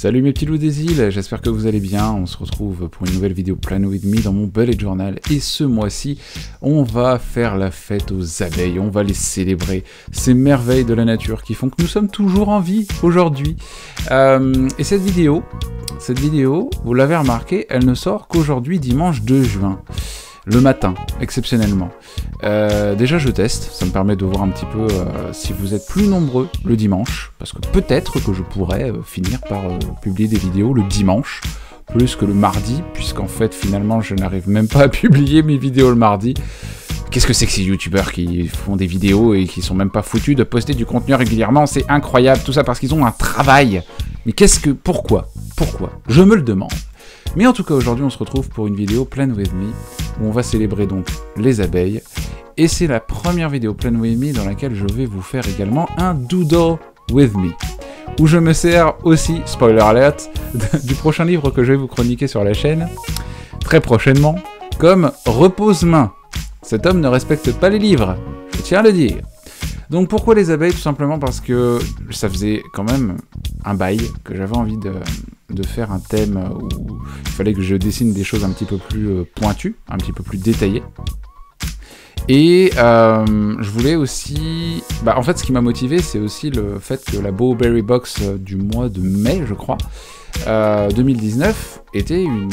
Salut mes petits loups des îles, j'espère que vous allez bien. On se retrouve pour une nouvelle vidéo Plan With Me dans mon bullet journal. Et ce mois-ci, on va faire la fête aux abeilles, on va les célébrer. Ces merveilles de la nature qui font que nous sommes toujours en vie aujourd'hui. Et cette vidéo, vous l'avez remarqué, elle ne sort qu'aujourd'hui, dimanche 2 juin. Le matin, exceptionnellement. Déjà je teste, ça me permet de voir un petit peu si vous êtes plus nombreux le dimanche, parce que peut-être que je pourrais finir par publier des vidéos le dimanche, plus que le mardi, puisqu'en fait finalement je n'arrive même pas à publier mes vidéos le mardi. Qu'est-ce que c'est que ces youtubeurs qui font des vidéos et qui sont même pas foutus de poster du contenu régulièrement? C'est incroyable, tout ça parce qu'ils ont un travail. Mais pourquoi Je me le demande. Mais en tout cas, aujourd'hui, on se retrouve pour une vidéo Plan With Me, où on va célébrer donc les abeilles. Et c'est la première vidéo Plan With Me dans laquelle je vais vous faire également un Doodle With Me, où je me sers aussi, spoiler alert, du prochain livre que je vais vous chroniquer sur la chaîne, très prochainement, comme repose-main. Cet homme ne respecte pas les livres, je tiens à le dire. Donc pourquoi les abeilles? Tout simplement parce que ça faisait quand même un bail que j'avais envie de faire un thème où il fallait que je dessine des choses un petit peu plus pointues, un petit peu plus détaillées. Et je voulais aussi... en fait, ce qui m'a motivé, c'est aussi le fait que la Bowberry Box du mois de mai, je crois, 2019, était une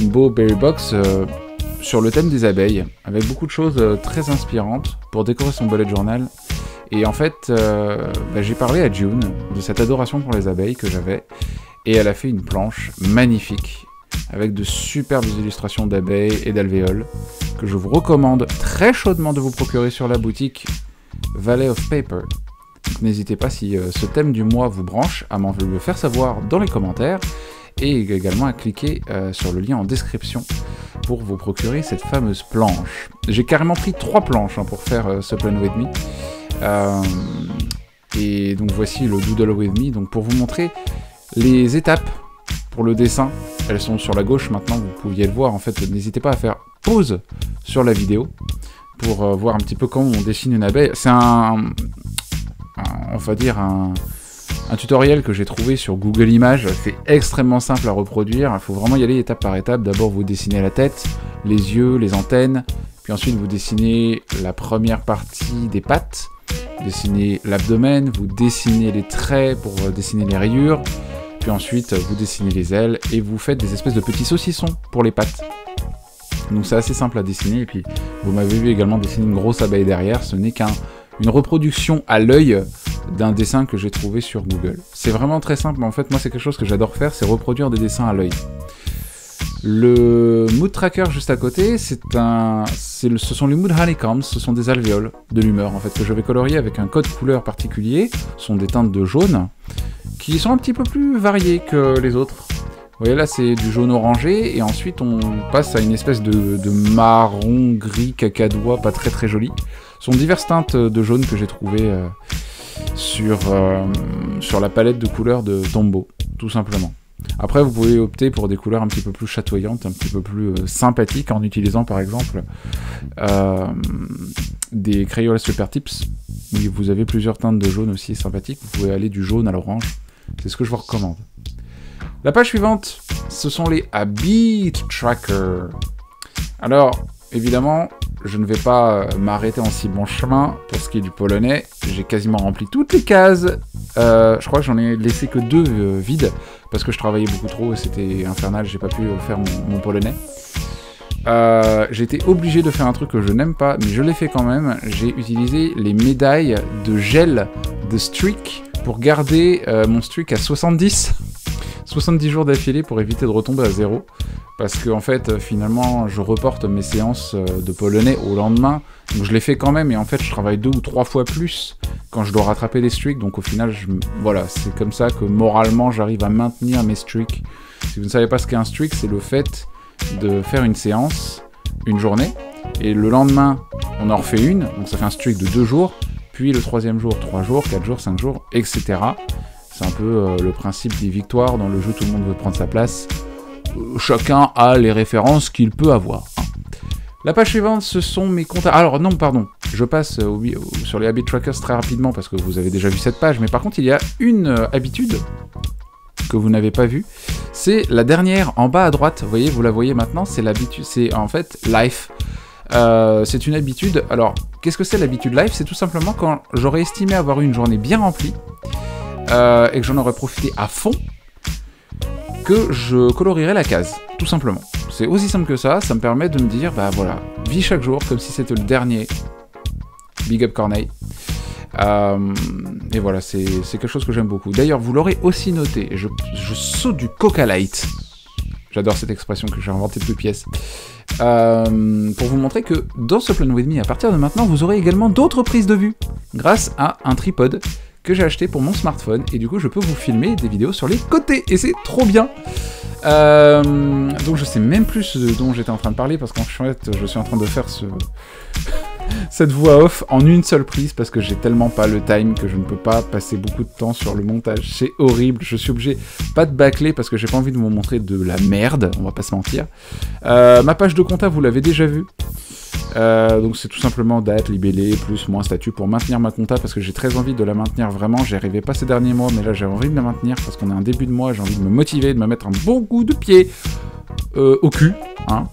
Bowberry Box... sur le thème des abeilles, avec beaucoup de choses très inspirantes pour décorer son bullet journal. Et en fait, j'ai parlé à June de cette adoration pour les abeilles que j'avais, et elle a fait une planche magnifique, avec de superbes illustrations d'abeilles et d'alvéoles, que je vous recommande très chaudement de vous procurer sur la boutique Valley of Paper. N'hésitez pas, si ce thème du mois vous branche, à m'en le faire savoir dans les commentaires, et également à cliquer sur le lien en description pour vous procurer cette fameuse planche. J'ai carrément pris 3 planches pour faire ce Plan With Me. Et donc voici le Doodle With Me, donc pour vous montrer les étapes pour le dessin. Elles sont sur la gauche maintenant, vous pouviez le voir. En fait, n'hésitez pas à faire pause sur la vidéo pour voir un petit peu comment on dessine une abeille. C'est on va dire un tutoriel que j'ai trouvé sur Google Images. C'est extrêmement simple à reproduire, il faut vraiment y aller étape par étape. D'abord vous dessinez la tête, les yeux, les antennes, puis ensuite vous dessinez la première partie des pattes, vous dessinez l'abdomen, vous dessinez les traits pour dessiner les rayures, puis ensuite vous dessinez les ailes et vous faites des espèces de petits saucissons pour les pattes. Donc c'est assez simple à dessiner, et puis vous m'avez vu également dessiner une grosse abeille derrière. Ce n'est qu'une reproduction à l'œil d'un dessin que j'ai trouvé sur Google. C'est vraiment très simple, mais en fait moi c'est quelque chose que j'adore faire, c'est reproduire des dessins à l'œil. Le mood tracker juste à côté, ce sont les mood honeycombs, ce sont des alvéoles de l'humeur en fait que je vais colorier avec un code couleur particulier. Ce sont des teintes de jaune qui sont un petit peu plus variées que les autres. Vous voyez là, c'est du jaune orangé, et ensuite on passe à une espèce de marron gris cacadois, pas très très joli. Ce sont diverses teintes de jaune que j'ai trouvées sur la palette de couleurs de Tombow, tout simplement. Après, vous pouvez opter pour des couleurs un petit peu plus chatoyantes, un petit peu plus sympathiques, en utilisant par exemple des Crayola Super Tips. Vous avez plusieurs teintes de jaune aussi sympathiques, vous pouvez aller du jaune à l'orange, c'est ce que je vous recommande. La page suivante, ce sont les Habit Tracker. Alors, évidemment, je ne vais pas m'arrêter en si bon chemin pour ce qui est du polonais. J'ai quasiment rempli toutes les cases. Je crois que j'en ai laissé que 2 vides, parce que je travaillais beaucoup trop et c'était infernal, j'ai pas pu faire mon polonais. J'ai été obligé de faire un truc que je n'aime pas, mais je l'ai fait quand même. J'ai utilisé les médailles de gel de streak pour garder mon streak à 70 jours d'affilée pour éviter de retomber à 0. Parce que en fait, finalement, je reporte mes séances de polonais au lendemain. Donc je les fais quand même, et en fait, je travaille 2 ou 3 fois plus quand je dois rattraper les streaks. Donc au final, voilà, c'est comme ça que moralement, j'arrive à maintenir mes streaks. Si vous ne savez pas ce qu'est un streak, c'est le fait de faire une séance, une journée, et le lendemain, on en refait une. Donc ça fait un streak de 2 jours, puis le 3e jour, 3 jours, 4 jours, 5 jours, etc. C'est un peu le principe des victoires. Dans le jeu, tout le monde veut prendre sa place. Chacun a les références qu'il peut avoir. La page suivante, ce sont mes comptes... Alors non, pardon, je passe sur les Habit Trackers très rapidement parce que vous avez déjà vu cette page, mais par contre, il y a une habitude que vous n'avez pas vue. C'est la dernière en bas à droite, vous voyez, vous la voyez maintenant, c'est l'habitude, c'est en fait Life. C'est une habitude, alors qu'est-ce que c'est l'habitude Life? C'est tout simplement quand j'aurais estimé avoir eu une journée bien remplie, et que j'en aurais profité à fond, que je colorierais la case, tout simplement. C'est aussi simple que ça me permet de me dire, bah voilà, vis chaque jour comme si c'était le dernier. Big up Corneille. Et voilà, c'est quelque chose que j'aime beaucoup. D'ailleurs, vous l'aurez aussi noté, je saute du Coca Light. J'adore cette expression que j'ai inventée de toutes pièces. Pour vous montrer que dans ce Plan With Me, à partir de maintenant, vous aurez également d'autres prises de vue, grâce à un tripode que j'ai acheté pour mon smartphone, et du coup je peux vous filmer des vidéos sur les côtés, et c'est trop bien. Donc je sais même plus ce dont j'étais en train de parler, parce qu'en fait je suis en train de faire cette voix off en une seule prise, parce que j'ai tellement pas le time que je ne peux pas passer beaucoup de temps sur le montage, c'est horrible, je suis obligé, pas de bâcler, parce que j'ai pas envie de vous montrer de la merde, on va pas se mentir. Ma page de compta, vous l'avez déjà vue. Donc c'est tout simplement date, libellé, plus, moins, statut pour maintenir ma compta, parce que j'ai très envie de la maintenir vraiment, j'y arrivais pas ces derniers mois, mais là j'ai envie de la maintenir, parce qu'on est un début de mois, j'ai envie de me motiver, de me mettre un bon coup de pied au cul, hein.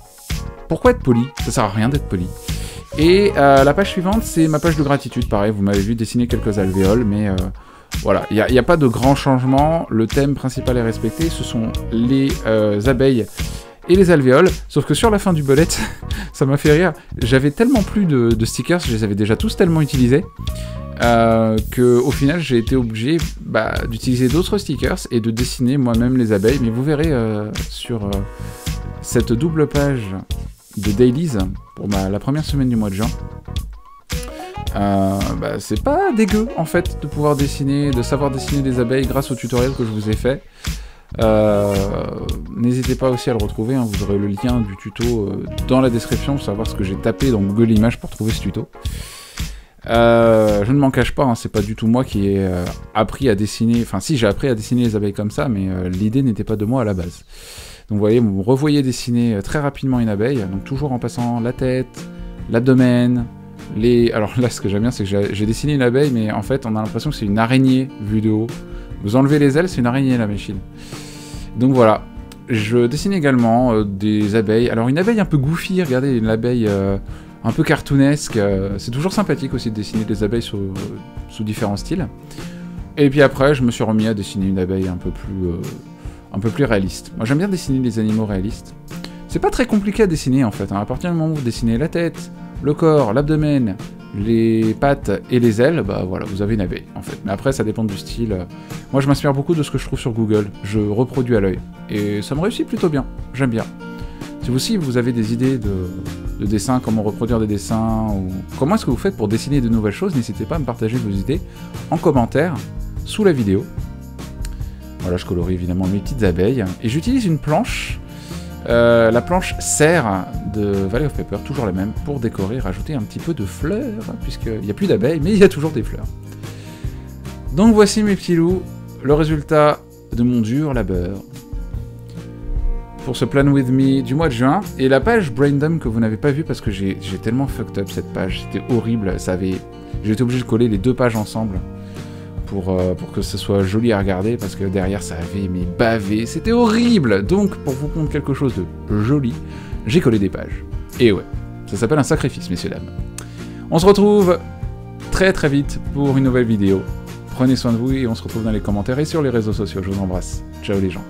Pourquoi être poli? Ça sert à rien d'être poli. Et la page suivante, c'est ma page de gratitude, pareil, vous m'avez vu dessiner quelques alvéoles, mais voilà, il n'y a pas de grand changement, le thème principal est respecté, ce sont les abeilles et les alvéoles, sauf que sur la fin du bullet, ça m'a fait rire, j'avais tellement plus de stickers, je les avais déjà tous tellement utilisés, que au final j'ai été obligé d'utiliser d'autres stickers et de dessiner moi-même les abeilles, mais vous verrez sur cette double page de dailies pour la première semaine du mois de juin, c'est pas dégueu en fait de pouvoir dessiner, de savoir dessiner des abeilles grâce au tutoriel que je vous ai fait. N'hésitez pas aussi à le retrouver, hein, vous aurez le lien du tuto dans la description pour savoir ce que j'ai tapé dans Google Images pour trouver ce tuto. Je ne m'en cache pas, hein, c'est pas du tout moi qui ai appris à dessiner, enfin si j'ai appris à dessiner les abeilles comme ça, mais l'idée n'était pas de moi à la base. Donc vous voyez, vous revoyez dessiner très rapidement une abeille, donc toujours en passant la tête, l'abdomen, alors là ce que j'aime bien c'est que j'ai dessiné une abeille, mais en fait on a l'impression que c'est une araignée vue de haut. Vous enlevez les ailes, c'est une araignée la machine. Donc voilà, je dessine également des abeilles. Alors une abeille un peu goofy, regardez, une abeille un peu cartoonesque. C'est toujours sympathique aussi de dessiner des abeilles sous différents styles. Et puis après, je me suis remis à dessiner une abeille un peu plus réaliste. Moi j'aime bien dessiner des animaux réalistes. C'est pas très compliqué à dessiner en fait, hein. À partir du moment où vous dessinez la tête, le corps, l'abdomen, les pattes et les ailes, bah voilà, vous avez une abeille en fait. Mais après ça dépend du style. Moi je m'inspire beaucoup de ce que je trouve sur Google, je reproduis à l'œil. Et ça me réussit plutôt bien, j'aime bien. Si vous aussi vous avez des idées de dessins, comment reproduire des dessins, ou comment est-ce que vous faites pour dessiner de nouvelles choses, n'hésitez pas à me partager vos idées en commentaire sous la vidéo. Voilà, je colorie évidemment mes petites abeilles. Et j'utilise une planche, la planche serre de Valley of Paper, toujours la même, pour décorer, rajouter un petit peu de fleurs, puisqu'il n'y a plus d'abeilles, mais il y a toujours des fleurs. Donc voici mes petits loups, le résultat de mon dur labeur pour ce Plan With Me du mois de juin. Et la page Braindom que vous n'avez pas vue parce que j'ai tellement fucked up cette page, c'était horrible, j'ai été obligé de coller les deux pages ensemble pour que ce soit joli à regarder, parce que derrière ça avait bavé, c'était horrible. Donc pour vous prendre quelque chose de joli, j'ai collé des pages. Et ouais, ça s'appelle un sacrifice, messieurs dames. On se retrouve très très vite pour une nouvelle vidéo. Prenez soin de vous et on se retrouve dans les commentaires et sur les réseaux sociaux. Je vous embrasse. Ciao les gens.